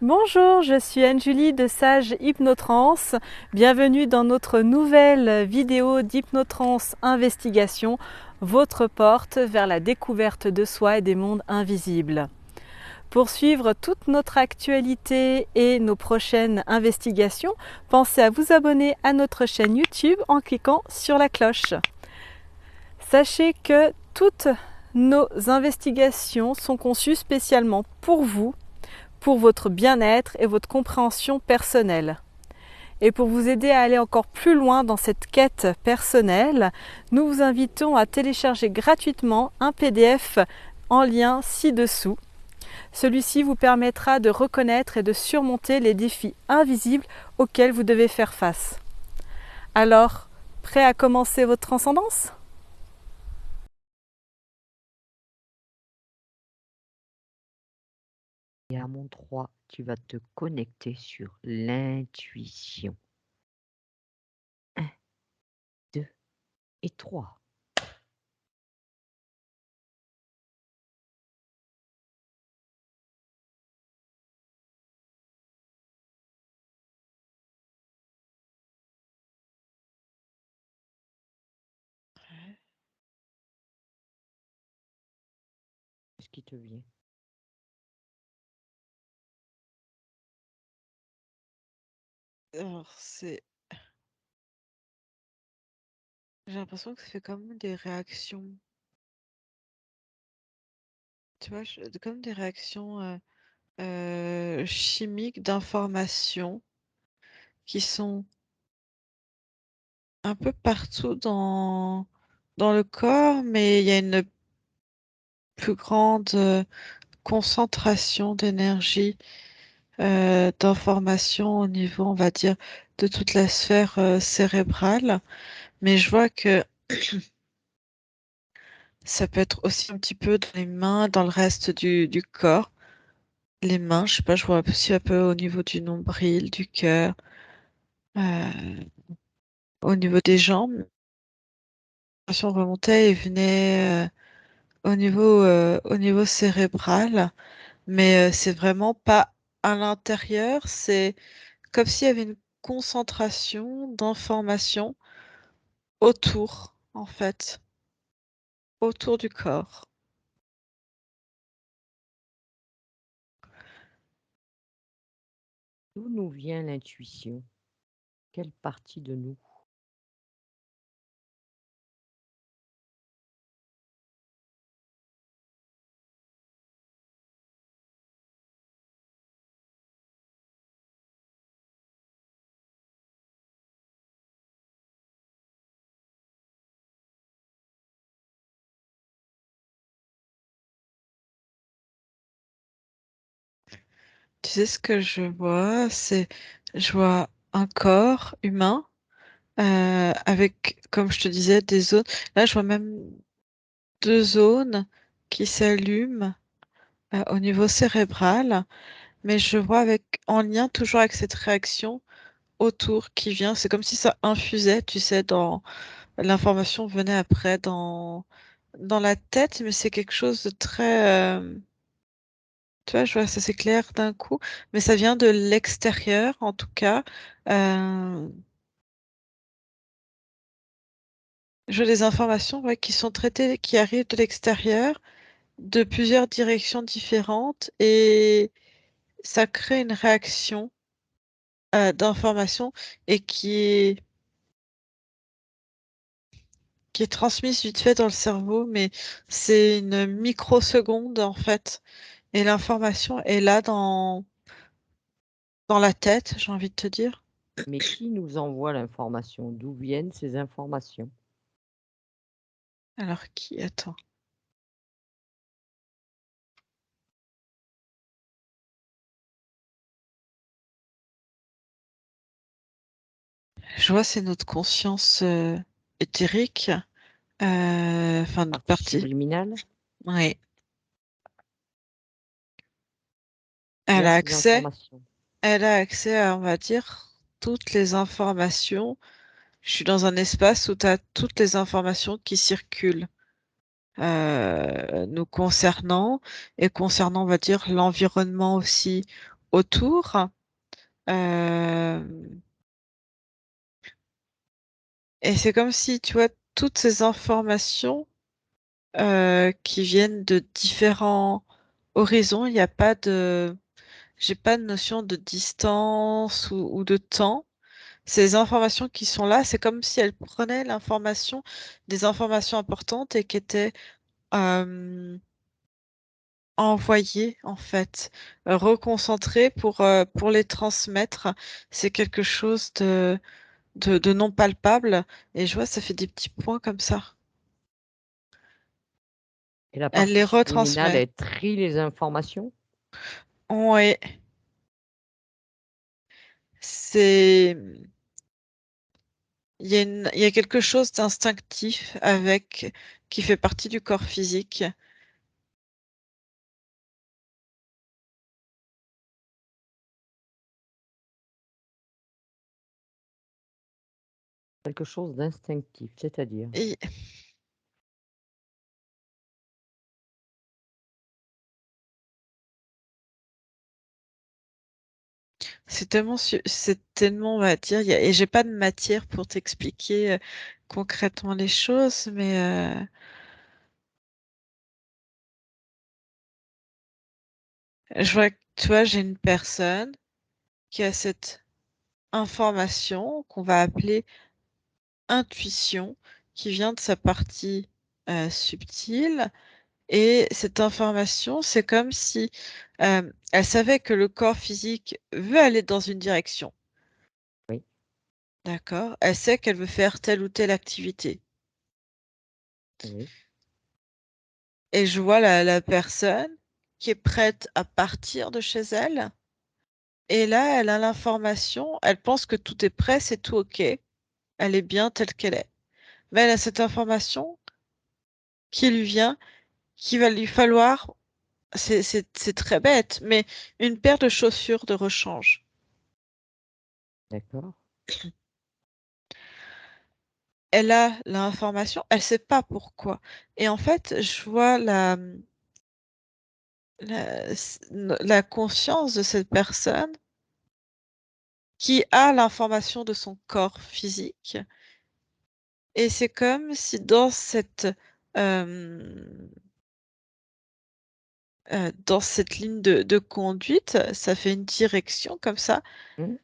Bonjour, je suis Anne-Julie de Sage Hypnotrance. Bienvenue dans notre nouvelle vidéo d'Hypnotrance Investigation, votre porte vers la découverte de soi et des mondes invisibles. Pour suivre toute notre actualité et nos prochaines investigations, pensez à vous abonner à notre chaîne YouTube en cliquant sur la cloche. Sachez que toutes nos investigations sont conçues spécialement pour vous, pour votre bien-être et votre compréhension personnelle. Et pour vous aider à aller encore plus loin dans cette quête personnelle, nous vous invitons à télécharger gratuitement un PDF en lien ci-dessous. Celui-ci vous permettra de reconnaître et de surmonter les défis invisibles auxquels vous devez faire face. Alors, prêt à commencer votre transcendance ? Et à mon 3, tu vas te connecter sur l'intuition. 1, 2 et 3. Qu'est-ce qui te vient? Alors, j'ai l'impression que ça fait comme des réactions, tu vois, comme des réactions chimiques d'informations qui sont un peu partout dans le corps, mais il y a une plus grande concentration d'énergie, d'informations au niveau, on va dire, de toute la sphère cérébrale. Mais je vois que ça peut être aussi un petit peu dans les mains, dans le reste du corps. Les mains, je sais pas, je vois aussi un peu au niveau du nombril, du cœur, euh, au niveau des jambes. L'impression remontait et venait au niveau cérébral, mais c'est vraiment pas à l'intérieur, c'est comme s'il y avait une concentration d'informations autour, en fait, autour du corps. D'où nous vient l'intuition? Quelle partie de nous? Tu sais ce que je vois, je vois un corps humain avec, comme je te disais, des zones. Là, je vois même deux zones qui s'allument au niveau cérébral, mais je vois avec en lien toujours avec cette réaction autour qui vient. C'est comme si ça infusait, tu sais, dans l'information venait après dans la tête, mais c'est quelque chose de très, tu vois, je vois ça s'éclaire d'un coup, mais ça vient de l'extérieur en tout cas. Euh, je vois des informations ouais, qui sont traitées, qui arrivent de l'extérieur, de plusieurs directions différentes, et ça crée une réaction d'information et qui est transmise vite fait dans le cerveau, mais c'est une microseconde en fait. Et l'information est là dans la tête, j'ai envie de te dire. Mais qui nous envoie l'information? D'où viennent ces informations? Alors qui? Attends. Je vois, c'est notre conscience éthérique, enfin notre Partie partie. subliminale? Oui. Qui Elle a a ces accès, informations? elle a accès à, on va dire, toutes les informations. Je suis dans un espace où tu as toutes les informations qui circulent nous concernant et concernant, on va dire, l'environnement aussi autour. Euh, et c'est comme si, tu vois, toutes ces informations qui viennent de différents horizons, il n'y a pas de, j'ai pas de notion de distance ou de temps. Ces informations qui sont là, c'est comme si elles prenaient l'information, des informations importantes et qui étaient envoyées, en fait, reconcentrées pour les transmettre. C'est quelque chose de non palpable. Et je vois, ça fait des petits points comme ça. Et la Elle les partie subliminale, retransmet. elle trie les informations? Ouais, c'est, il y a quelque chose d'instinctif avec, qui fait partie du corps physique. Quelque chose d'instinctif, c'est-à-dire? Et c'est tellement, on va dire, et j'ai pas de matière pour t'expliquer concrètement les choses, mais je vois que, tu vois, j'ai une personne qui a cette information qu'on va appeler intuition, qui vient de sa partie subtile. Et cette information, c'est comme si elle savait que le corps physique veut aller dans une direction. Oui, D'accord? Elle sait qu'elle veut faire telle ou telle activité. oui, Et je vois la personne qui est prête à partir de chez elle. Et là, elle a l'information, elle pense que tout est prêt, c'est tout OK. Elle est bien telle qu'elle est. Mais elle a cette information qui lui vient, qu'il va lui falloir, c'est très bête, mais une paire de chaussures de rechange. d'accord. Elle a l'information, elle sait pas pourquoi. Et en fait, je vois la conscience de cette personne qui a l'information de son corps physique. Et c'est comme si euh, dans cette ligne de conduite, ça fait une direction comme ça. Mmh,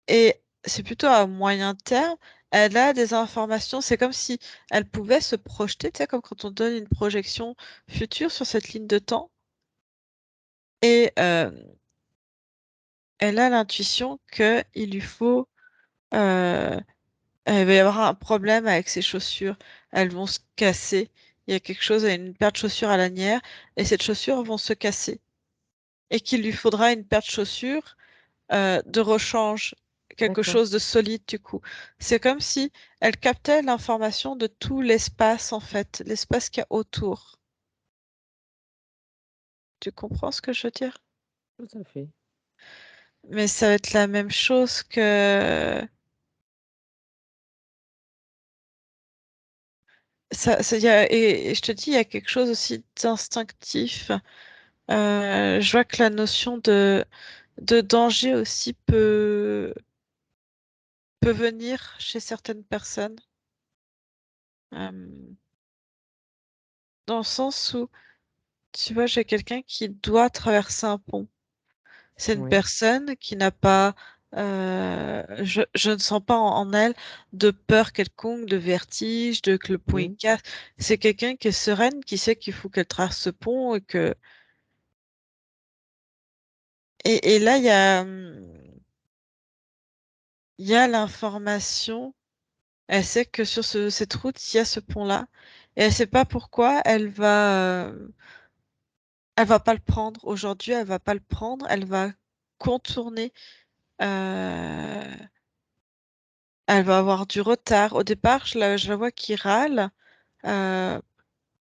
Et c'est plutôt à moyen terme. Elle a des informations. C'est comme si elle pouvait se projeter, tu sais, comme quand on donne une projection future sur cette ligne de temps. Et elle a l'intuition qu'il lui faut, euh, elle va y avoir un problème avec ses chaussures. Elles vont se casser. Il y a quelque chose, une paire de chaussures à lanière, et ces chaussures vont se casser. Et qu'il lui faudra une paire de chaussures de rechange, quelque d'accord, chose de solide du coup. C'est comme si elle captait l'information de tout l'espace en fait, l'espace qu'il y a autour. Tu comprends ce que je veux dire? tout à fait. Mais ça va être la même chose que et je te dis, il y a quelque chose aussi d'instinctif. Je vois que la notion de danger aussi peut venir chez certaines personnes. Euh, Dans le sens où, tu vois, j'ai quelqu'un qui doit traverser un pont. C'est une Oui, personne qui n'a pas, je ne sens pas en elle de peur quelconque, de vertige, de que le pont il mmh, casse. C'est quelqu'un qui est sereine, qui sait qu'il faut qu'elle traverse ce pont et là il y a l'information. Elle sait que sur cette route il y a ce pont-là et elle sait pas pourquoi elle va pas le prendre aujourd'hui. Elle va pas le prendre. Elle va contourner. euh, Elle va avoir du retard. Au départ, je la vois qui râle euh,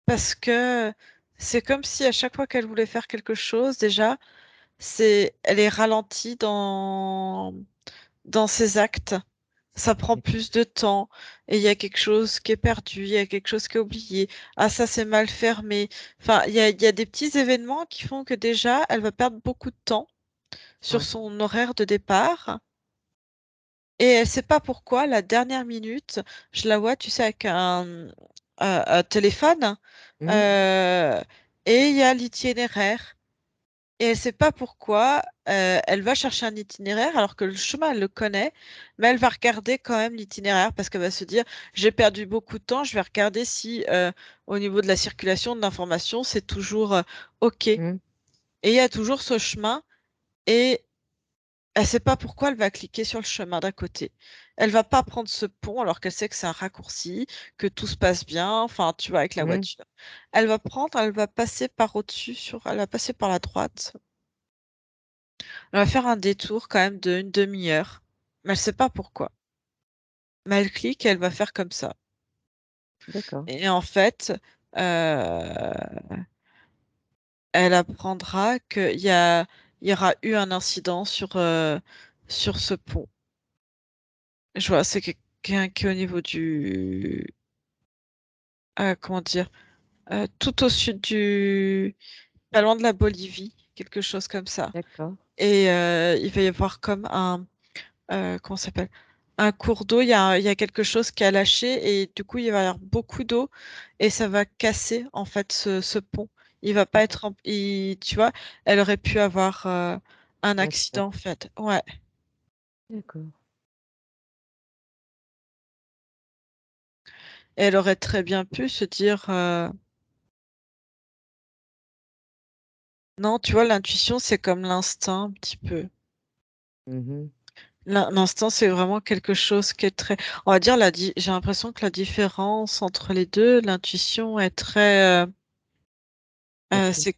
parce que c'est comme si à chaque fois qu'elle voulait faire quelque chose, déjà, elle est ralentie dans ses actes. Ça prend oui, plus de temps et il y a quelque chose qui est perdu, il y a quelque chose qui est oublié. Ah, ça, c'est mal fermé. Enfin, il y a des petits événements qui font que déjà, elle va perdre beaucoup de temps sur Ouais. son horaire de départ. Et elle sait pas pourquoi, la dernière minute, je la vois, tu sais, avec un téléphone, Mmh. euh, et il y a l'itinéraire. Et elle sait pas pourquoi, elle va chercher un itinéraire alors que le chemin, elle le connaît, mais elle va regarder quand même l'itinéraire parce qu'elle va se dire, j'ai perdu beaucoup de temps, je vais regarder si au niveau de la circulation de l'information, c'est toujours OK. Et Mmh. il y a toujours ce chemin et elle sait pas pourquoi elle va cliquer sur le chemin d'à côté. Elle va pas prendre ce pont alors qu'elle sait que c'est un raccourci, que tout se passe bien, enfin, tu vois, avec la Mmh. voiture. Elle va passer par au-dessus, elle va passer par la droite. Elle va faire un détour quand même d'une demi-heure. Mais elle sait pas pourquoi. Mais elle clique et elle va faire comme ça. D'accord. Et en fait, euh, elle apprendra il y aura eu un incident sur ce pont. Je vois, c'est quelqu'un qui est au niveau comment dire, tout au sud pas loin de la Bolivie, quelque chose comme ça. D'accord. Et il va y avoir comme comment ça s'appelle? Un cours d'eau, il y a quelque chose qui a lâché et du coup il va y avoir beaucoup d'eau et ça va casser en fait ce pont. Il va pas Mmh. être, tu vois, elle aurait pu avoir un Un accident. accident en fait. Ouais. D'accord. Et elle aurait très bien pu se dire, non, tu vois, l'intuition c'est comme l'instinct un petit peu. Mmh. L'instinct c'est vraiment quelque chose qui est très, on va dire j'ai l'impression que la différence entre les deux, l'intuition est très, OK. c'est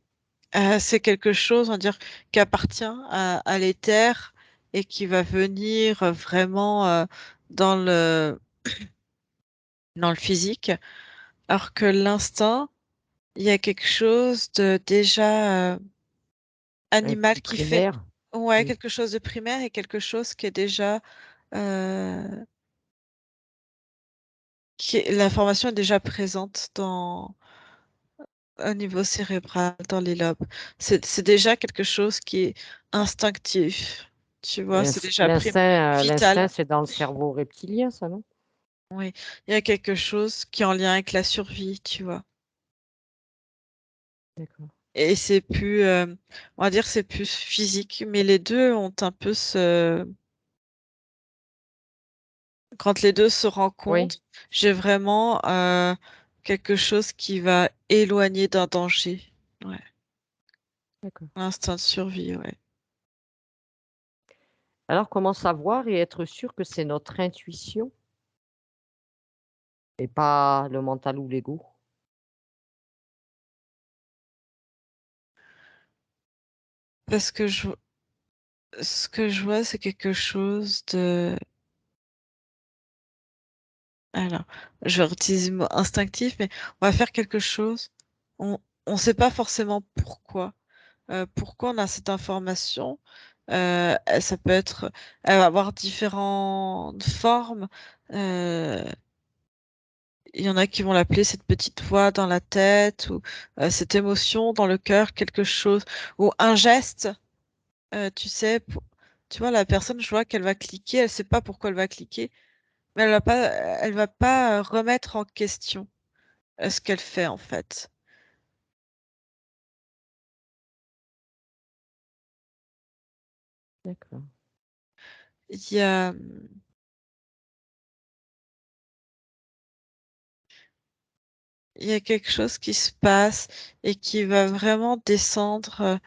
c'est quelque chose, on va dire, qui appartient à l'éther et qui va venir vraiment dans dans le physique, alors que l'instinct, il y a quelque chose de déjà animal Plus qui fait, primaire? ouais, Mmh. quelque chose de primaire et quelque chose qui est déjà, euh, l'information est déjà présente au niveau cérébral, dans les lobes. C'est déjà quelque chose qui est instinctif. Tu vois, c'est déjà L'instinct, vital. c'est dans le cerveau reptilien, ça, non? Oui, il y a quelque chose qui est en lien avec la survie, tu vois. D'accord. Et c'est plus, on va dire, c'est plus physique, mais les deux ont un peu quand les deux se Oui, rencontrent, j'ai vraiment quelque chose qui va éloigner d'un danger. Ouais, d'accord. l'instinct de survie, ouais. Alors comment savoir et être sûr que c'est notre intuition et pas le mental ou l'ego? Parce que ce que je vois, c'est quelque chose de, alors, je vais utiliser le mot instinctif, mais on va faire quelque chose. On ne sait pas forcément pourquoi. Pourquoi on a cette information. Ça peut être, elle va avoir différentes formes. Euh, il y en a qui vont l'appeler cette petite voix dans la tête ou cette émotion dans le cœur, quelque chose ou un geste. Tu sais, tu vois, la personne, je vois qu'elle va cliquer, elle sait pas pourquoi elle va cliquer, mais elle va pas remettre en question ce qu'elle fait en fait. D'accord. Il y a, il y a quelque chose qui se passe et qui va vraiment descendre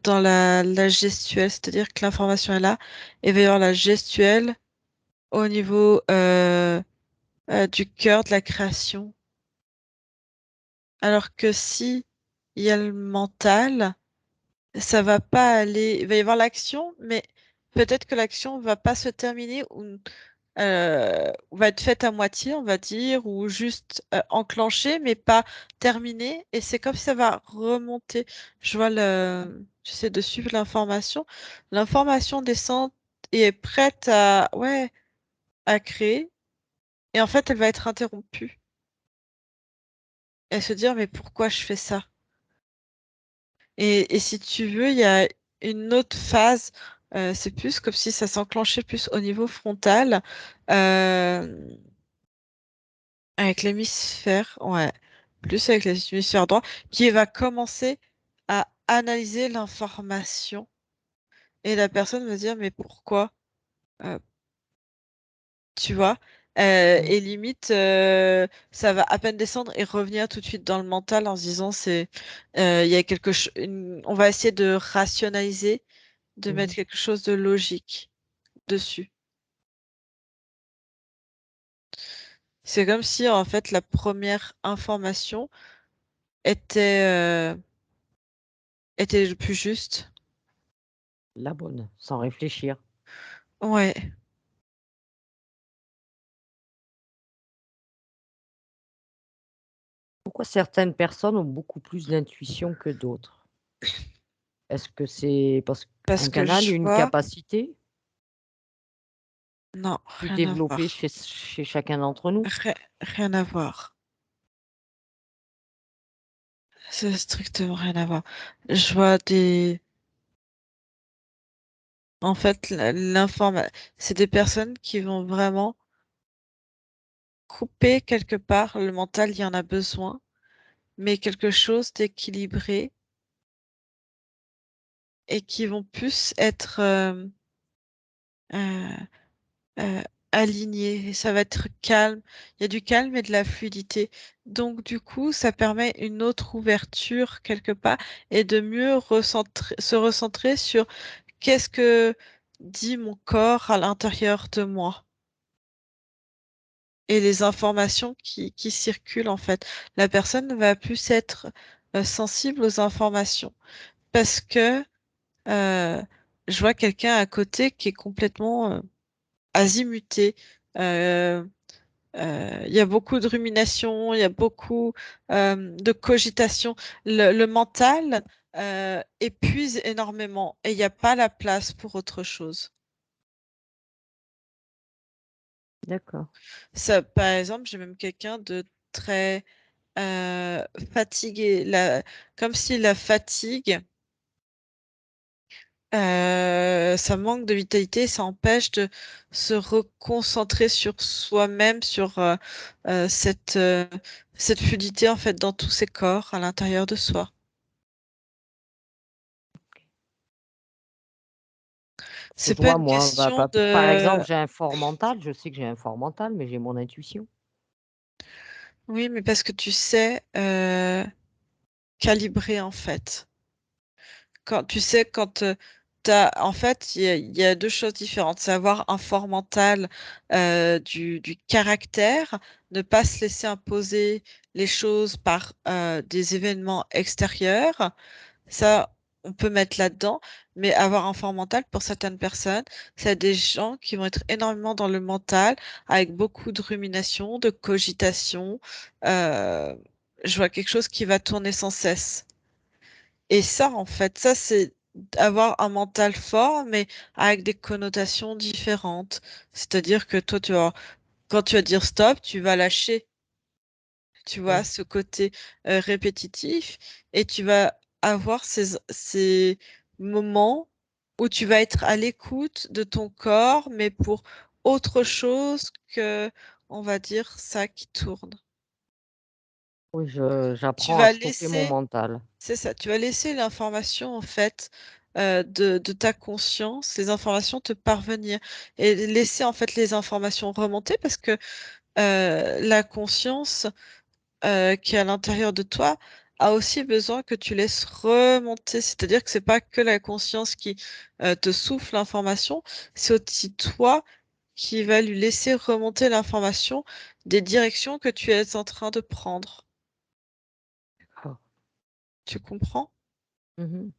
dans la gestuelle, c'est-à-dire que l'information est là, et il va y avoir la gestuelle au niveau du cœur de la création. Alors que si il y a le mental, ça va pas aller, il va y avoir l'action, mais peut-être que l'action va pas se terminer ou va être faite à moitié, on va dire, ou juste enclenchée, mais pas terminée. Et c'est comme si ça va remonter. J'essaie de suivre l'information. L'information descend et est prête ouais, à créer. Et en fait, elle va être interrompue. Et se dire, mais pourquoi je fais ça? Et si tu veux, une autre phase. C'est plus comme si ça s'enclenchait plus au niveau frontal, euh, avec l'hémisphère, ouais, plus avec l'hémisphère droit, qui va commencer à analyser l'information. Et la personne va se dire, mais pourquoi? Euh, tu vois? Mm. Et limite, ça va à peine descendre et revenir tout de suite dans le mental en se disant, il y a quelque chose, on va essayer de rationaliser, de mettre Mhm. quelque chose de logique dessus. C'est comme si en fait la première information était, était le plus juste. La bonne, sans réfléchir. Ouais, Pourquoi certaines personnes ont beaucoup plus d'intuition que d'autres? Est-ce que c'est parce parce qu'un que canal, je une vois, capacité non, plus rien à développée voir. chez chacun d'entre nous? Rien à voir. C'est strictement rien à voir. Je vois en fait, c'est des personnes qui vont vraiment couper quelque part le mental, il y en a besoin, mais quelque chose d'équilibré et qui vont plus être euh, euh, alignés. Ça va être calme. Il y a du calme et de la fluidité. Donc, du coup, ça permet une autre ouverture quelque part et de mieux se recentrer sur qu'est-ce que dit mon corps à l'intérieur de moi. Et les informations qui circulent en fait. La personne va plus être sensible aux informations parce que euh, je vois quelqu'un à côté qui est complètement azimuté. Euh, il y a beaucoup de rumination, il y a beaucoup de cogitation. Le mental épuise énormément et il n'y a pas la place pour autre chose. D'accord. Ça, par exemple, j'ai même quelqu'un de très euh, fatigué, comme si la fatigue, ça manque de vitalité, ça empêche de se reconcentrer sur soi-même, sur cette fluidité en fait dans tous ses corps à l'intérieur de soi. Parce que C'est je pas vois, une moi, question par exemple, de... j'ai un fort mental, je sais que j'ai un fort mental, mais j'ai mon intuition. Oui, mais parce que tu sais calibrer en fait. Quand tu sais, quand en fait, il y a deux choses différentes. C'est avoir un fort mental, du caractère, ne pas se laisser imposer les choses par des événements extérieurs. Ça, on peut mettre là-dedans. Mais avoir un fort mental, pour certaines personnes, c'est des gens qui vont être énormément dans le mental, avec beaucoup de rumination, de cogitation. Euh, je vois quelque chose qui va tourner sans cesse. Et ça, en fait, ça, c'est avoir un mental fort, mais avec des connotations différentes. C'est-à-dire que toi, quand tu vas dire stop, tu vas lâcher, tu vois, Oui. ce côté répétitif, et tu vas avoir ces moments où tu vas être à l'écoute de ton corps, mais pour autre chose que, on va dire, ça qui tourne. Oui, Tu j'apprends à vas stopper mon laisser mental. C'est ça, tu vas laisser l'information en fait de ta conscience, les informations te parvenir et laisser en fait les informations remonter parce que la conscience qui est à l'intérieur de toi a aussi besoin que tu laisses remonter. C'est-à-dire que c'est pas que la conscience qui te souffle l'information, c'est aussi toi qui va lui laisser remonter l'information des directions que tu es en train de prendre. D'accord. Tu comprends? Mhm.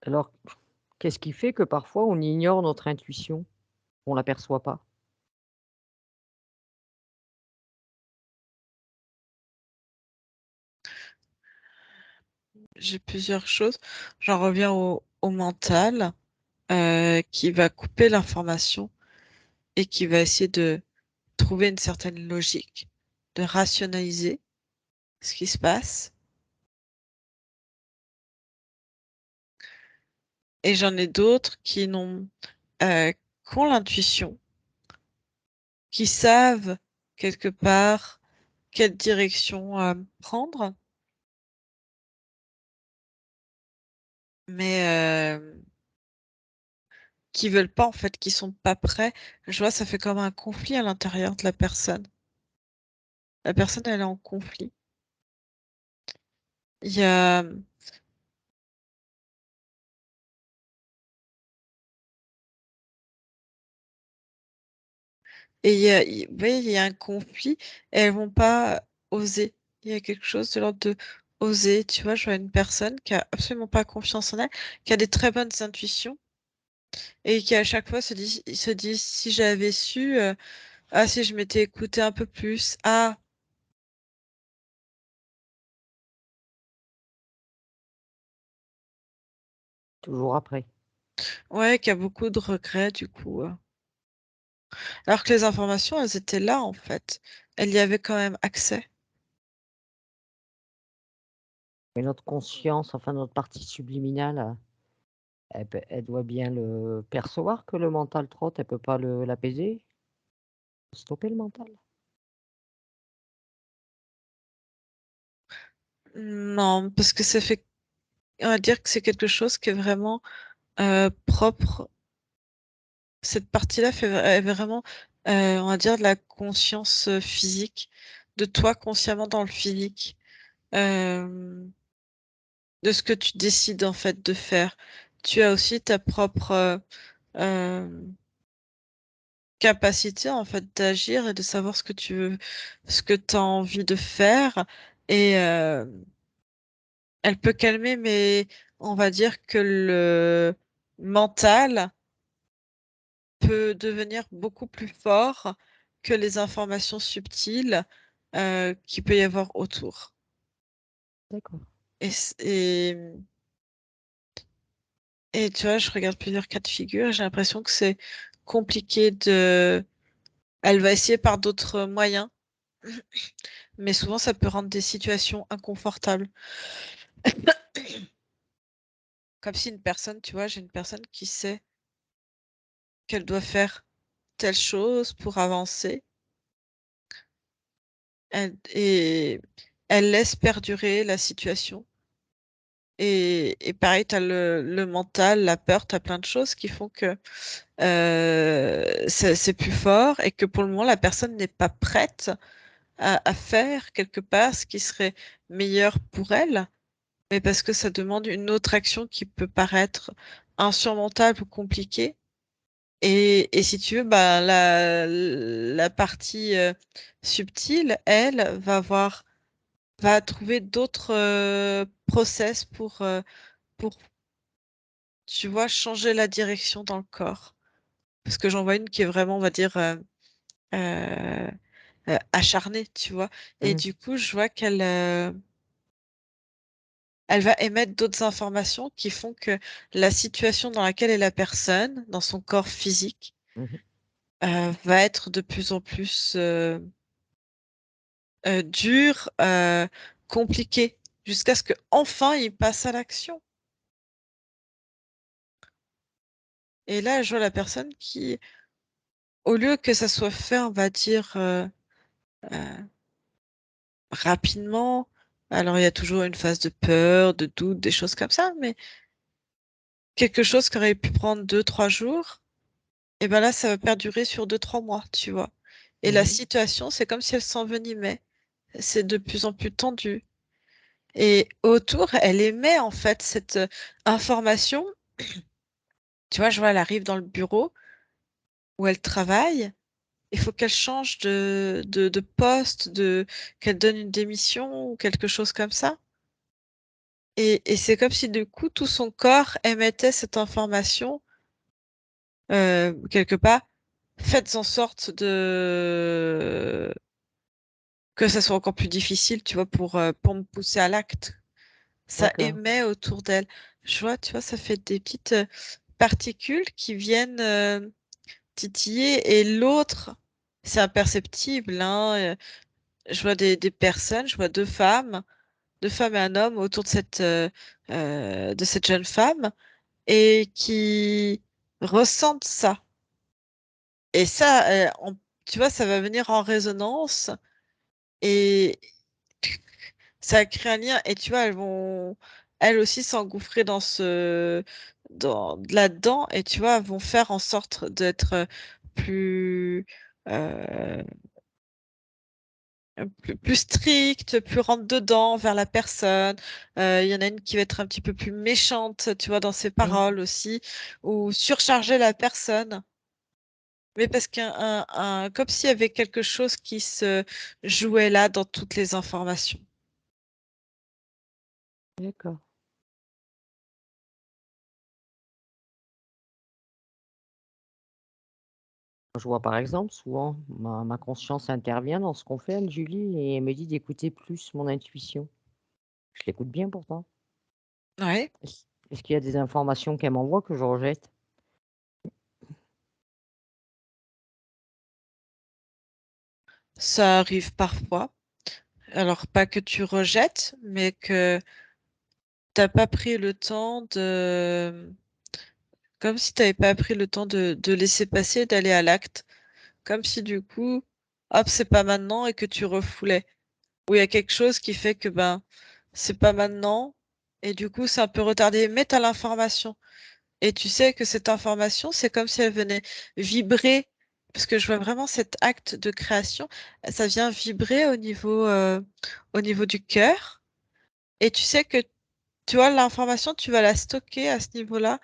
Alors, qu'est-ce qui fait que parfois on ignore notre intuition? On l'aperçoit pas? J'ai plusieurs choses. J'en reviens au mental qui va couper l'information et qui va essayer de trouver une certaine logique, de rationaliser. ce qui se passe. Et j'en ai d'autres qui ont l'intuition, qui savent quelque part quelle direction prendre, mais qui veulent pas en fait, qui sont pas prêts. Je vois, ça fait comme un conflit à l'intérieur de la personne. La personne, elle est en conflit. Il y a Et il y a un conflit et elles vont pas oser. Il y a quelque chose de l'ordre de oser. Tu vois, je vois une personne qui a absolument pas confiance en elle, qui a des très bonnes intuitions et qui à chaque fois se dit si j'avais su, ah si je m'étais écouté un peu plus, ah Toujours après. ouais, qui a beaucoup de regrets du coup. Alors que les informations, elles étaient là en fait. Elle y avait quand même accès. Mais notre conscience, enfin notre partie subliminale, elle doit bien le percevoir que le mental trotte, elle peut pas l'apaiser? Stopper le mental? Non, parce que on va dire que c'est quelque chose qui est vraiment propre. Cette partie-là est vraiment, on va dire, de la conscience physique, de toi consciemment dans le physique, euh, de ce que tu décides en fait de faire. Tu as aussi ta propre euh, capacité en fait d'agir et de savoir ce que tu veux, ce que tu as envie de faire. Et elle peut calmer, mais on va dire que le mental peut devenir beaucoup plus fort que les informations subtiles qu'il peut y avoir autour. D'accord. Et, c- et, et tu vois, je regarde plusieurs cas de figure et j'ai l'impression que c'est compliqué de... Elle va essayer par d'autres moyens, mais souvent ça peut rendre des situations inconfortables. Comme si une personne, tu vois, j'ai une personne qui sait qu'elle doit faire telle chose pour avancer et elle laisse perdurer la situation. Et pareil, tu as le mental, la peur, tu as plein de choses qui font que c'est plus fort et que pour le moment, la personne n'est pas prête à faire quelque part ce qui serait meilleur pour elle, mais parce que ça demande une autre action qui peut paraître insurmontable ou compliquée. Et si tu veux, bah, la partie subtile, elle, va trouver d'autres process pour, tu vois, changer la direction dans le corps. Parce que j'en vois une qui est vraiment, on va dire, euh, acharnée, tu vois. Et Mmh. du coup, je vois elle va émettre d'autres informations qui font que la situation dans laquelle est la personne, dans son corps physique, Mmh. va être de plus en plus dure, compliquée, jusqu'à ce que enfin il passe à l'action. Et là, je vois la personne qui, au lieu que ça soit fait, on va dire, euh, rapidement. Alors, il y a toujours une phase de peur, de doute, des choses comme ça, mais quelque chose qui aurait pu prendre 2, 3 jours, et ben là, ça va perdurer sur 2, 3 mois, tu vois. Et la Mmh. situation, c'est comme si elle s'envenimait. C'est de plus en plus tendu. Et autour, elle émet en fait cette information. Tu vois, je vois, elle arrive dans le bureau où elle travaille. Il faut qu'elle change de poste, qu'elle donne une démission ou quelque chose comme ça. Et c'est comme si du coup tout son corps émettait cette information quelque part. Faites en sorte de que ça soit encore plus difficile, tu vois, pour me pousser à l'acte. Ça D'accord. émet autour d'elle. Je vois, tu vois, ça fait des petites particules qui viennent titiller et l'autre, c'est imperceptible, hein. je vois des personnes, je vois deux femmes et un homme autour de cette jeune femme et qui ressentent ça. Et ça, tu vois, ça va venir en résonance et ça crée un lien. Et tu vois, elles vont, elles aussi, s'engouffrer là-dedans. Et tu vois, elles vont faire en sorte d'être plus, euh, plus strictes, plus rentre dedans vers la personne. Il y en a une qui va être un petit peu plus méchante, tu vois, dans ses Mhm. paroles aussi, ou surcharger la personne. Mais parce comme s'il y avait quelque chose qui se jouait là dans toutes les informations. D'accord. Je vois par exemple, souvent, ma conscience intervient dans ce qu'on fait, Julie, et elle me dit d'écouter plus mon intuition. Je l'écoute bien pourtant. Ouais, Est-ce qu'il y a des informations qu'elle m'envoie que je rejette? ça arrive parfois. Alors, pas que tu rejettes, mais que t'as pas pris le temps de... Comme si t'avais pas pris le temps de laisser passer, d'aller à l'acte. Comme si du coup, hop, c'est pas maintenant et que tu refoulais. Ou il y a quelque chose qui fait que ben, c'est pas maintenant et du coup, c'est un peu retardé. Mais t'as l'information. Et tu sais que cette information, c'est comme si elle venait vibrer, parce que je vois vraiment cet acte de création, ça vient vibrer au niveau du cœur. Et tu sais que, tu vois, l'information, tu vas la stocker à ce niveau-là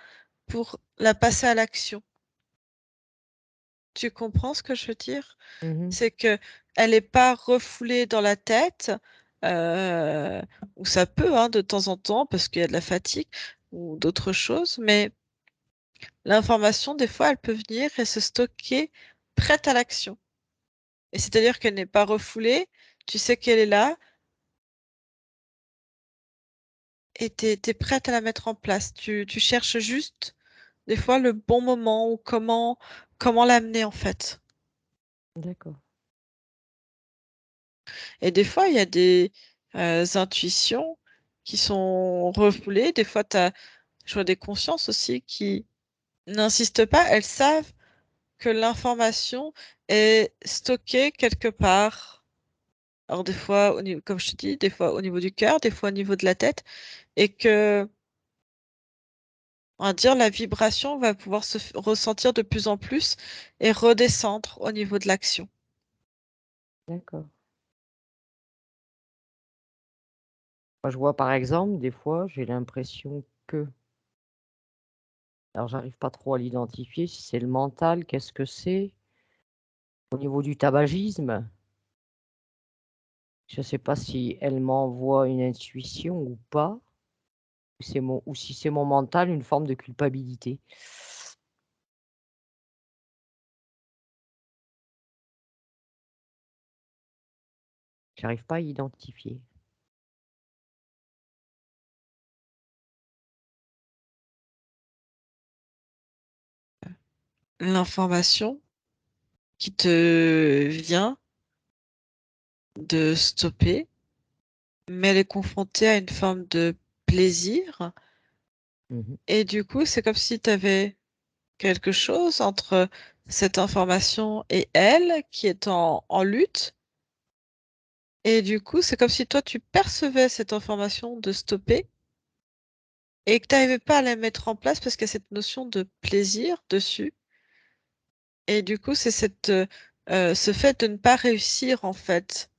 pour la passer à l'action. Tu comprends ce que je veux dire? Mhm. C'est que elle n'est pas refoulée dans la tête, euh, ou ça peut, hein, de temps en temps, parce qu'il y a de la fatigue ou d'autres choses, mais l'information, des fois, elle peut venir et se stocker prête à l'action. Et c'est-à-dire qu'elle n'est pas refoulée, tu sais qu'elle est là et t'es prête à la mettre en place. Tu cherches juste, des fois, le bon moment ou comment l'amener, en fait. D'accord. Et des fois, il y a des intuitions qui sont refoulées. Des fois, je vois des consciences aussi qui n'insistent pas. Elles savent que l'information est stockée quelque part. Alors des fois, comme je te dis, des fois au niveau du cœur, des fois au niveau de la tête, et que, on va dire, la vibration va pouvoir ressentir de plus en plus et redescendre au niveau de l'action. D'accord. Moi, je vois par exemple, des fois, j'ai l'impression que, alors j'arrive pas trop à l'identifier, si c'est le mental, qu'est-ce que c'est? Au niveau du tabagisme, je sais pas si elle m'envoie une intuition ou pas, ou si c'est mon mental, une forme de culpabilité. J'arrive pas à identifier. L'information qui te vient de stopper, mais elle est confrontée à une forme de plaisir. Mhm. Et du coup, c'est comme si tu avais quelque chose entre cette information et elle qui est en lutte. Et du coup, c'est comme si toi, tu percevais cette information de stopper et que tu n'arrivais pas à la mettre en place parce qu'il y a cette notion de plaisir dessus. Et du coup, c'est ce fait de ne pas réussir, en fait,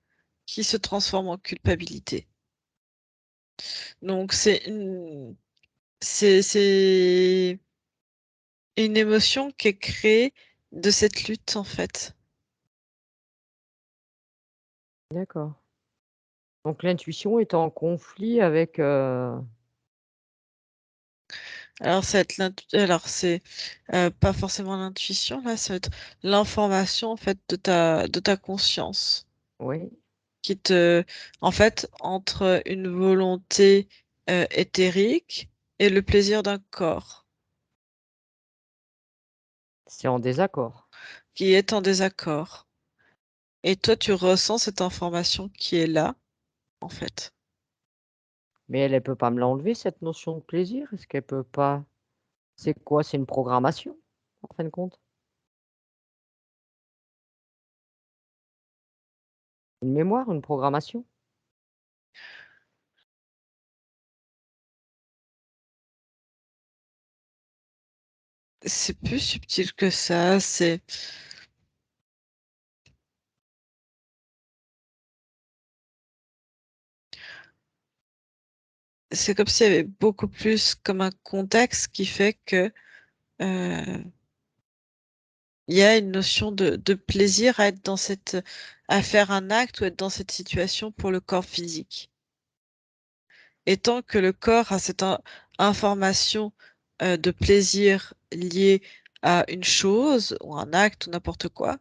qui se transforme en culpabilité. Donc, c'est une émotion qui est créée de cette lutte, en fait. D'accord. Donc l'intuition est en conflit avec... Alors, alors c'est pas forcément l'intuition, là, ça va être l'information, en fait, de ta conscience Oui, qui en fait, entre une volonté éthérique et le plaisir d'un corps c'est en désaccord. qui est en désaccord. Et toi, tu ressens cette information qui est là, en fait. Mais elle peut pas me l'enlever cette notion de plaisir? Est-ce qu'elle peut pas c'est quoi? C'est une programmation, en fin de compte? Une mémoire, une programmation? C'est plus subtil que ça. C'est comme s'il y avait beaucoup plus comme un contexte qui fait que euh, il y a une notion de plaisir à être dans à faire un acte ou être dans cette situation pour le corps physique. Et tant que le corps a cette information de plaisir liée à une chose ou un acte ou n'importe quoi,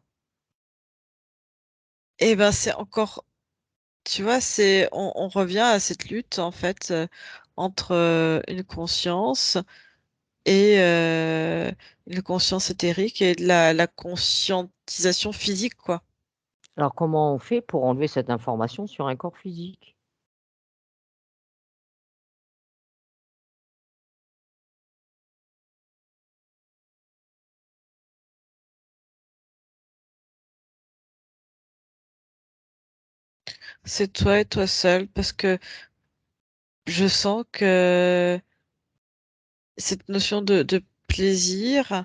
et ben c'est encore, tu vois, on revient à cette lutte en fait entre une conscience et une conscience éthérique et de la conscientisation physique, quoi. Alors comment on fait pour enlever cette information sur un corps physique? C'est toi et toi seul, parce que je sens que cette notion de plaisir,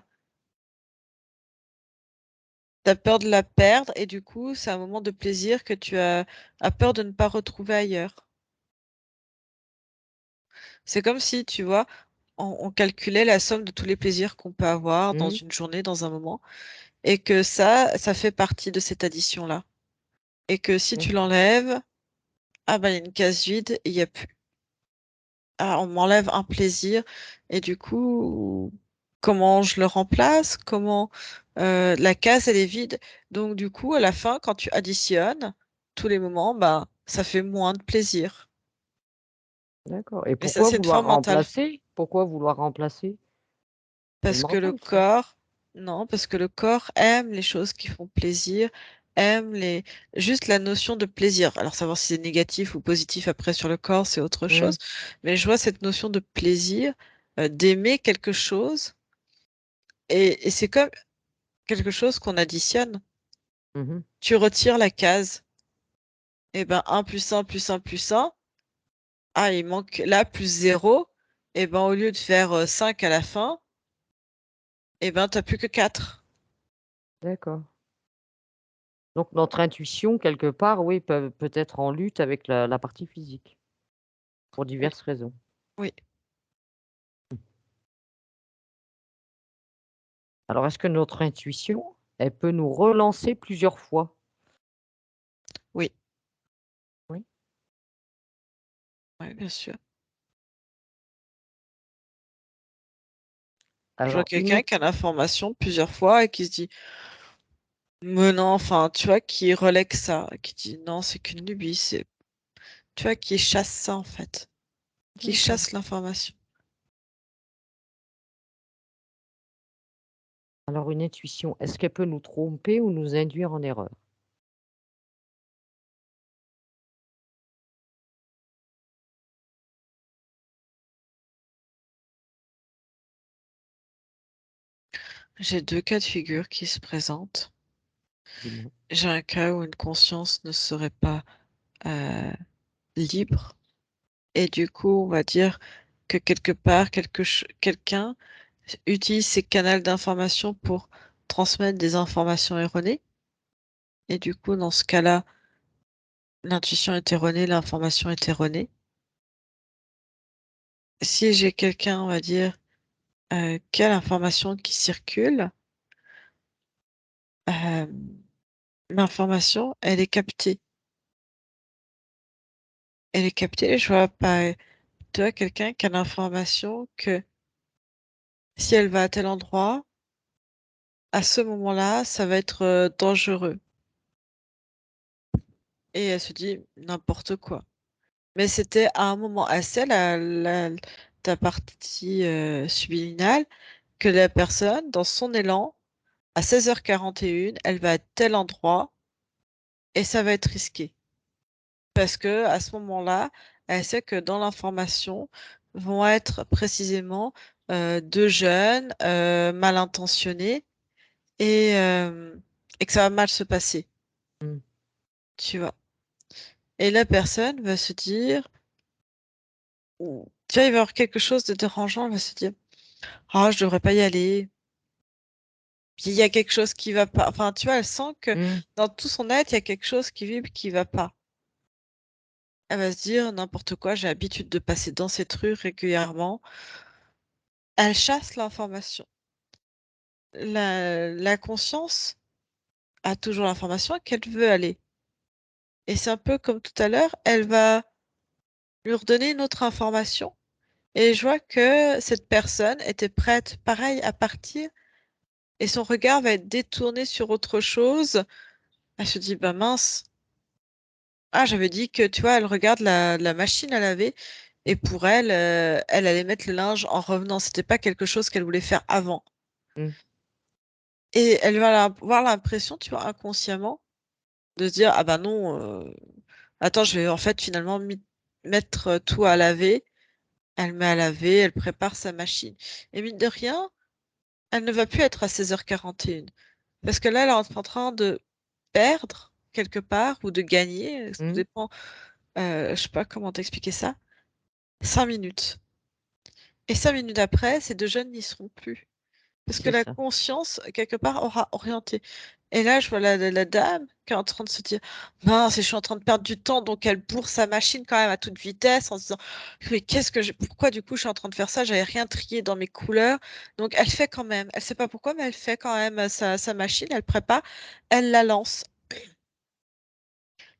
t'as peur de la perdre et du coup, c'est un moment de plaisir que as peur de ne pas retrouver ailleurs. C'est comme si, tu vois, on calculait la somme de tous les plaisirs qu'on peut avoir dans Mmh. une journée, dans un moment, et que ça fait partie de cette addition-là. Et que si tu D'accord. l'enlèves, ah bah il y a une case vide et il y a plus. Ah, on m'enlève un plaisir et du coup, comment je le remplace? Comment la case elle est vide. Donc du coup, à la fin, quand tu additionnes tous les moments, bah ça fait moins de plaisir. D'accord et Et ça, pourquoi c'est une vouloir forme mentale. remplacer? Pourquoi vouloir remplacer? C'est le Parce que le mental ça? corps, non, parce que le corps aime les choses qui font plaisir, aime juste la notion de plaisir. Alors savoir si c'est négatif ou positif après sur le corps, c'est autre Mmh. chose. Mais je vois cette notion de plaisir, d'aimer quelque chose, et c'est comme quelque chose qu'on additionne. Mmh. Tu retires la case, et ben un plus un plus un plus un. Ah, il manque là plus zéro. Et ben au lieu de faire 5 à la fin, et ben t'as plus que 4. D'accord. Donc notre intuition quelque part, oui, peut être en lutte avec la partie physique, pour Oui, diverses raisons. oui, Alors est-ce que notre intuition, elle peut nous relancer plusieurs fois? oui, Oui. oui, bien sûr. Je vois Alors une quelqu'un qui a l'information plusieurs fois et qui se dit, mais non, enfin, tu vois, qui relègue ça, qui dit, non, c'est qu'une lubie, tu vois, qui chasse ça, en fait, qui d'accord. chasse l'information. Alors une intuition, est-ce qu'elle peut nous tromper ou nous induire en erreur? J'ai deux cas de figure qui se présentent. Dis-moi. J'ai un cas où une conscience ne serait pas euh, libre, et du coup, on va dire que quelque part, quelqu'un utilise ces canaux d'information pour transmettre des informations erronées, et du coup, dans ce cas-là, l'intuition est erronée, l'information est erronée. Si j'ai quelqu'un, on va dire, qui a l'information qui circule, euh, l'information, elle est captée. Elle est captée, je vois pas, tu vois, quelqu'un qui a l'information que si elle va à tel endroit, à ce moment-là, ça va être dangereux. Et elle se dit n'importe quoi. Mais c'était à un moment assez, ta partie subliminale, que la personne, dans son élan, à 16h41, elle va à tel endroit et ça va être risqué. Parce que à ce moment-là, elle sait que dans l'information vont être précisément deux jeunes mal intentionnés et, euh, et que ça va mal se passer, Mm. tu vois. Et la personne va se dire, tu vois, il va y avoir quelque chose de dérangeant, elle va se dire, ah, je devrais pas y aller. Puis il y a quelque chose qui va pas. Enfin, tu vois, elle sent que Mm. dans tout son être, il y a quelque chose qui vibre qui va pas. Elle va se dire n'importe quoi, j'ai l'habitude de passer dans cette rue régulièrement. Elle chasse l'information. La conscience a toujours l'information qu'elle veut aller. Et c'est un peu comme tout à l'heure, elle va lui redonner une autre information. Et je vois que cette personne était prête, pareil, à partir. Et son regard va être détourné sur autre chose. Elle se dit, bah mince. Ah, j'avais dit que, tu vois, elle regarde la machine à laver. Et pour elle, elle allait mettre le linge en revenant. C'était pas quelque chose qu'elle voulait faire avant. Mm. Et elle va avoir l'impression, tu vois, inconsciemment, de se dire, ah bah non, attends, je vais en fait finalement mettre tout à laver. Elle met à laver, elle prépare sa machine. Et mine de rien, elle ne va plus être à 16h41. Parce que là, elle est en train de perdre quelque part ou de gagner, ça Mm. dépend, je sais pas comment t'expliquer ça, 5 minutes. Et 5 minutes après, ces deux jeunes n'y seront plus. Parce que C'est la ça. conscience, quelque part, aura orienté. Et là, je vois la dame qui est en train de se dire, mince, je suis en train de perdre du temps, donc elle bourre sa machine quand même à toute vitesse en se disant, mais pourquoi du coup je suis en train de faire ça? J'avais rien trié dans mes couleurs. Donc elle fait quand même, elle sait pas pourquoi, mais elle fait quand même sa machine, elle prépare, elle la lance.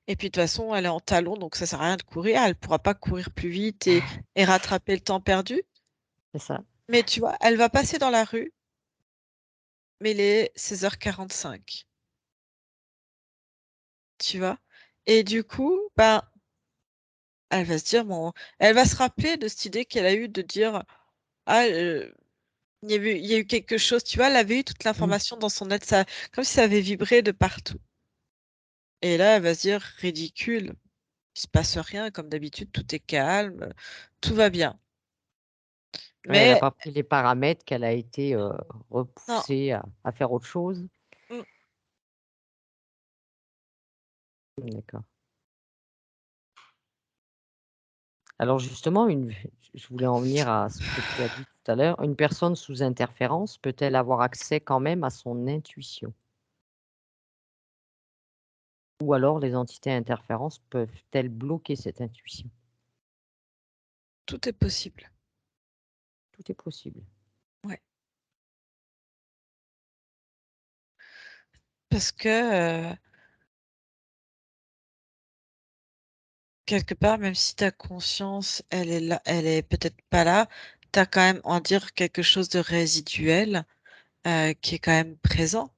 Et puis de toute façon, elle est en talon, donc ça sert à rien de courir, elle pourra pas courir plus vite et rattraper le temps perdu. C'est ça. Mais tu vois, elle va passer dans la rue, mais il est 16h45. Tu vois. Et du coup, ben, elle va se dire, bon, elle va se rappeler de cette idée qu'elle a eue de dire, ah, il y a eu quelque chose, tu vois, elle avait eu toute Mm. l'information dans son être, ça, comme si ça avait vibré de partout. Et là, elle va se dire, ridicule, il se passe rien, comme d'habitude, tout est calme, tout va bien. Ouais, elle a Mais, pas pris les paramètres qu'elle a été, non, repoussée à faire autre chose. mm, Mmh, d'accord. Alors justement, je voulais en venir à ce que tu as dit tout à l'heure. Une personne sous interférence peut-elle avoir accès quand même à son intuition? Ou alors les entités interférences peuvent-elles bloquer cette intuition? tout est possible. Tout est possible. Ouais. Parce que, quelque part, même si ta conscience, elle est là, elle est peut-être pas là, tu as quand même, en dire, quelque chose de résiduel qui est quand même présent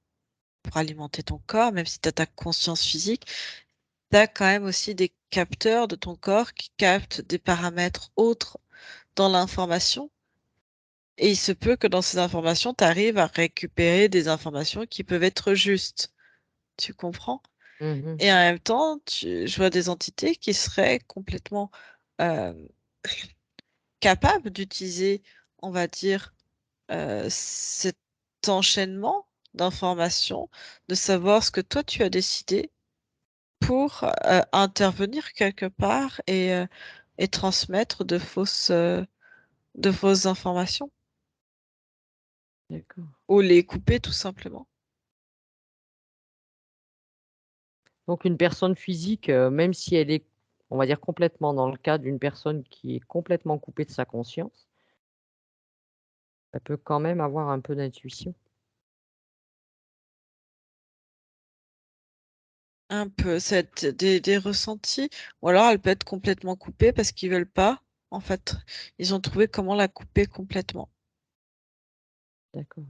pour alimenter ton corps, même si tu as ta conscience physique, tu as quand même aussi des capteurs de ton corps qui captent des paramètres autres dans l'information. Et il se peut que dans ces informations, tu arrives à récupérer des informations qui peuvent être justes. Tu comprends? Mmh. Et en même temps, je vois des entités qui seraient complètement euh, capables d'utiliser, on va dire, cet enchaînement d'informations, de savoir ce que toi tu as décidé pour intervenir quelque part et transmettre de fausses informations D'accord. ou les couper tout simplement. Donc une personne physique, même si elle est, on va dire, complètement dans le cas d'une personne qui est complètement coupée de sa conscience, elle peut quand même avoir un peu d'intuition? Un peu, des ressentis, ou alors elle peut être complètement coupée parce qu'ils veulent pas. En fait, ils ont trouvé comment la couper complètement. D'accord.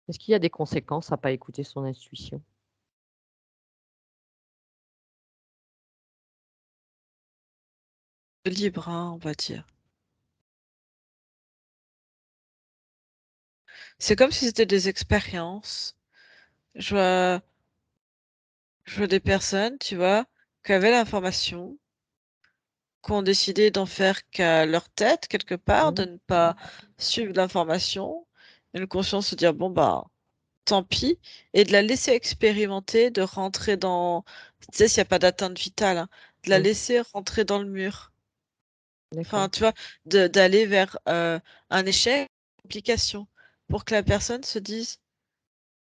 Est-ce qu'il y a des conséquences à pas écouter son intuition? Libre, hein, on va dire. C'est comme si c'était des expériences. Je vois, je vois des personnes, tu vois, qui avaient l'information, qui ont décidé d'en faire qu'à leur tête, quelque part, de Mmh. ne pas suivre l'information, et une conscience se dire, bon, bah, tant pis, et de la laisser expérimenter, de rentrer dans, tu sais, s'il n'y a pas d'atteinte vitale, hein, de la Oui, laisser rentrer dans le mur. Enfin, d'accord. tu vois, d'aller vers un échec, une complication, pour que la personne se dise,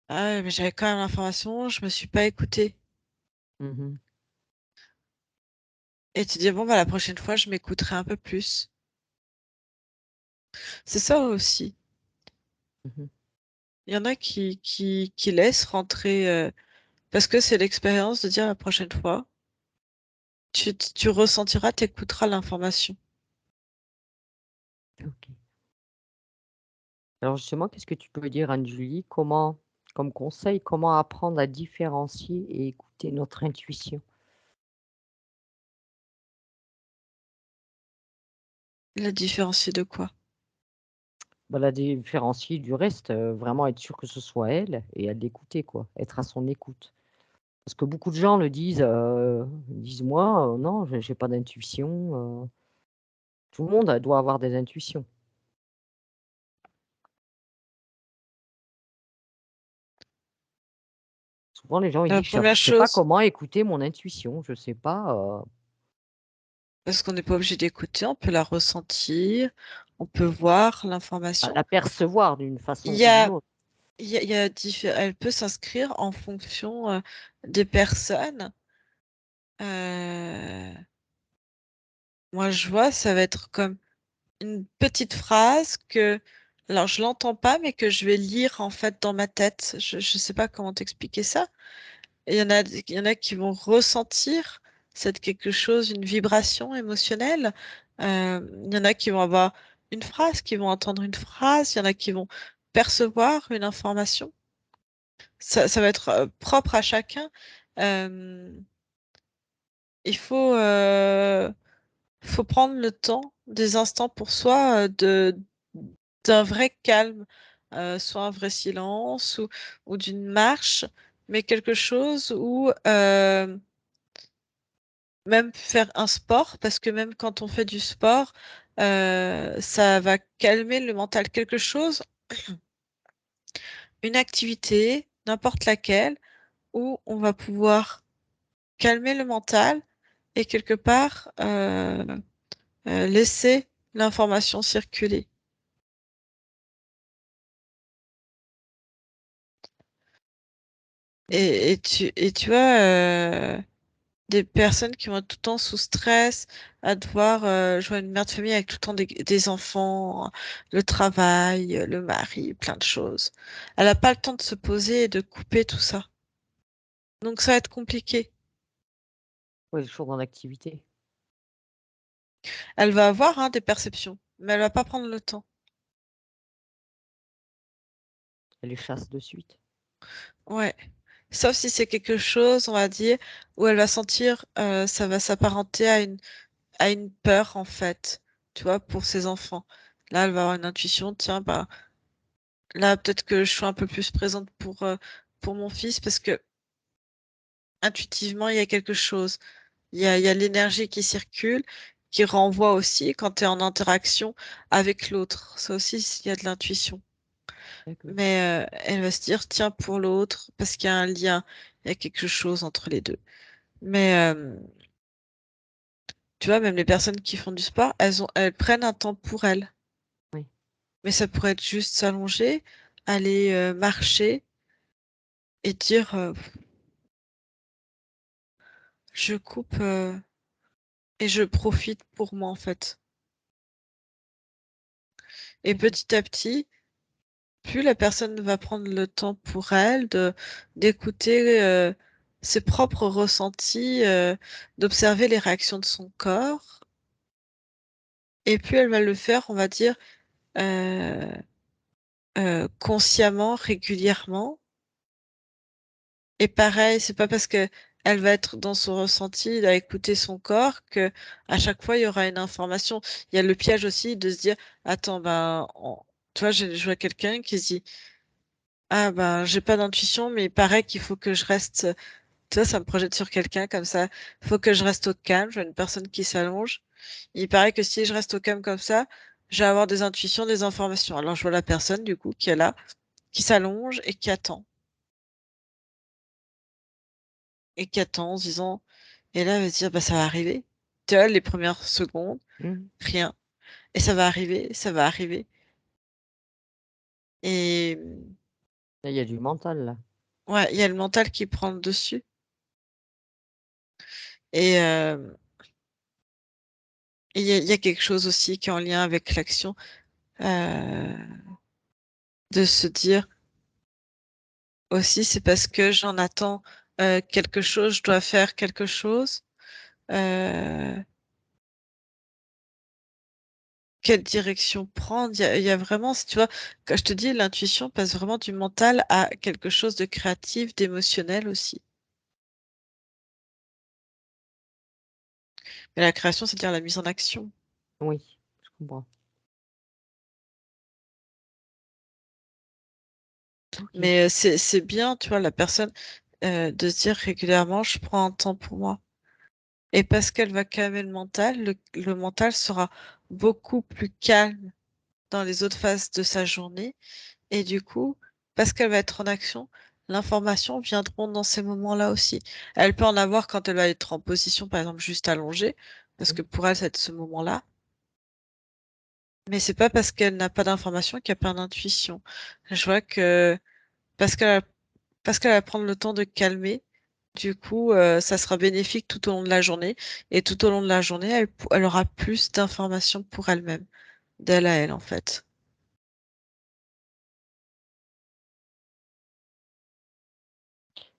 ah, ouais, mais j'avais quand même l'information, je me suis pas écoutée. Mmh. Et tu dis, bon, bah, la prochaine fois, je m'écouterai un peu plus. C'est ça aussi. Mmh. Il y en a qui laissent rentrer, parce que c'est l'expérience de dire la prochaine fois, tu ressentiras, t'écouteras l'information. OK. Alors justement, qu'est-ce que tu peux dire, Anne-Julie? Comment comme conseil, comment apprendre à différencier et écouter notre intuition? La différencier de quoi? Bah, la différencier du reste, vraiment être sûr que ce soit elle et à l'écouter quoi, être à son écoute. Parce que beaucoup de gens le disent, disent: «Moi, non, j'ai pas d'intuition», tout le monde doit avoir des intuitions. Souvent les gens ils La disent: première Je sais pas chose, comment écouter mon intuition, je sais pas», parce qu'on n'est pas obligé d'écouter, on peut la ressentir, on peut voir à l'information. l'apercevoir d'une Il façon y ou d'une a, autre. elle peut s'inscrire en fonction des personnes. Euh, Moi, je vois, ça va être comme une petite phrase que, alors je l'entends pas, mais que je vais lire en fait dans ma tête. Je sais pas comment t'expliquer ça. Et il y en a qui vont ressentir cette quelque chose, une vibration émotionnelle. Il y en a qui vont avoir une phrase, qui vont entendre une phrase. Il y en a qui vont percevoir une information. Ça va être propre à chacun. Euh, il faut prendre le temps, des instants pour soi, d'un vrai calme, soit un vrai silence ou d'une marche, mais quelque chose où même faire un sport, parce que même quand on fait du sport, ça va calmer le mental. Quelque chose, une activité, n'importe laquelle, où on va pouvoir calmer le mental et quelque part laisser l'information circuler. Et tu vois, des personnes qui vont être tout le temps sous stress, à devoir jouer une mère de famille avec tout le temps des enfants, le travail, le mari, plein de choses. Elle n'a pas le temps de se poser et de couper tout ça. Donc ça va être compliqué. Oui, toujours dans l'activité. Elle va avoir hein, des perceptions, mais elle va pas prendre le temps. Elle les chasse de suite. Ouais. Sauf si c'est quelque chose, on va dire, où elle va sentir, ça va s'apparenter à une peur en fait, tu vois, pour ses enfants. Là, elle va avoir une intuition, tiens, bah là, peut-être que je suis un peu plus présente pour mon fils parce que intuitivement, il y a quelque chose. Il y a l'énergie qui circule, qui renvoie aussi quand tu es en interaction avec l'autre. Ça aussi, il y a de l'intuition. D'accord. Mais elle va se dire, tiens, pour l'autre, parce qu'il y a un lien, il y a quelque chose entre les deux. Mais tu vois, même les personnes qui font du sport, elles prennent un temps pour elles. Oui. Mais ça pourrait être juste s'allonger, aller marcher et dire, je coupe. Et je profite pour moi en fait. Et D'accord. petit à petit, plus la personne va prendre le temps pour elle de d'écouter ses propres ressentis, d'observer les réactions de son corps, et plus elle va le faire, on va dire, euh, consciemment, régulièrement. Et pareil, c'est pas parce que elle va être dans son ressenti, à écouter son corps, que à chaque fois il y aura une information. Il y a le piège aussi de se dire, attends, ben, tu vois, je vois quelqu'un qui se dit, ah ben, j'ai pas d'intuition, mais il paraît qu'il faut que je reste, tu vois, ça me projette sur quelqu'un comme ça, il faut que je reste au calme, je vois une personne qui s'allonge, il paraît que si je reste au calme comme ça, je vais avoir des intuitions, des informations. Alors je vois la personne, du coup, qui est là, qui s'allonge et qui attend en se disant, et là, elle va se dire, bah, ça va arriver. Tu vois, les premières secondes, Mhm. rien. Et ça va arriver, ça va arriver. Et Là, il y a du mental, là. ouais, il y a le mental qui prend le dessus. Et il y a quelque chose aussi qui est en lien avec l'action, euh, de se dire aussi, c'est parce que j'en attends quelque chose, je dois faire quelque chose. Euh, Quelle direction prendre? Il y a vraiment, si tu vois, quand je te dis, l'intuition passe vraiment du mental à quelque chose de créatif, d'émotionnel aussi. Mais la création, c'est-à-dire la mise en action. Oui, je comprends. Ok. Mais c'est bien, tu vois, la personne de se dire régulièrement, je prends un temps pour moi. Et parce qu'elle va calmer le mental, le mental sera beaucoup plus calme dans les autres phases de sa journée. Et du coup, parce qu'elle va être en action, l'information viendront dans ces moments-là aussi. Elle peut en avoir quand elle va être en position, par exemple, juste allongée, parce que Mhm. pour elle, c'est ce moment-là. Mais c'est pas parce qu'elle n'a pas d'information qu'il n'y a pas d'intuition. Je vois que parce parce qu'elle va prendre le temps de calmer, du coup, ça sera bénéfique tout au long de la journée. Et tout au long de la journée, elle aura plus d'informations pour elle-même, d'elle à elle, en fait.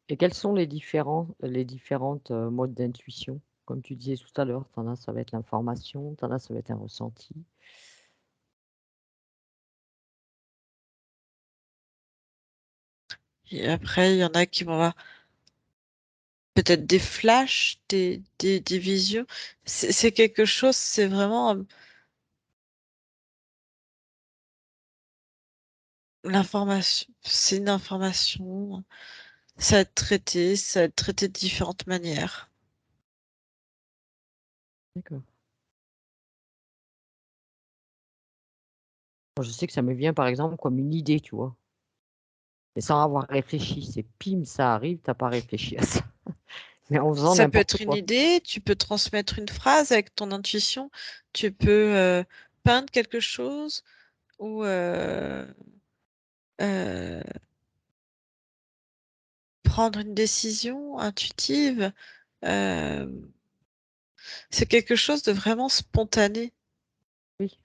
Et quels sont les différentes modes d'intuition? Comme tu disais tout à l'heure, t'en as, ça va être l'information, t'en as, ça va être un ressenti. Et après, il y en a qui vont avoir peut-être des flashs, des visions. C'est quelque chose, c'est vraiment l'information. C'est une information. Ça va être traité de différentes manières. D'accord. Moi, je sais que ça me vient par exemple comme une idée, tu vois. Mais sans avoir réfléchi, c'est pim, ça arrive, t'as pas réfléchi à ça. Mais en faisant Ça peut n'importe être une quoi. idée, tu peux transmettre une phrase avec ton intuition, tu peux peindre quelque chose ou euh, prendre une décision intuitive. Euh, c'est quelque chose de vraiment spontané, Oui,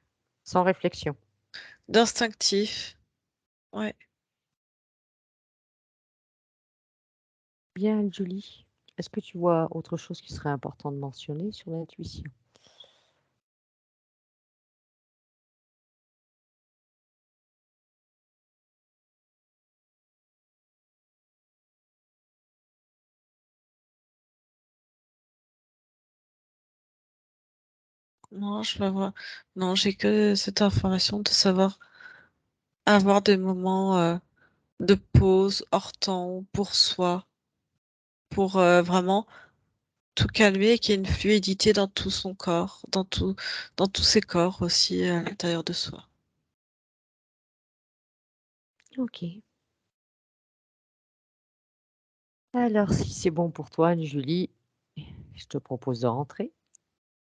sans réflexion. d'instinctif. Ouais. Bien, Julie. Est-ce que tu vois autre chose qui serait important de mentionner sur l'intuition? Non, je vais voir. Non, j'ai que cette information de savoir avoir des moments de pause hors temps pour soi, pour vraiment tout calmer et qu'il y ait une fluidité dans tout son corps, dans tous ses corps aussi à l'intérieur de soi. Ok. Alors, si c'est bon pour toi, Julie, je te propose de rentrer.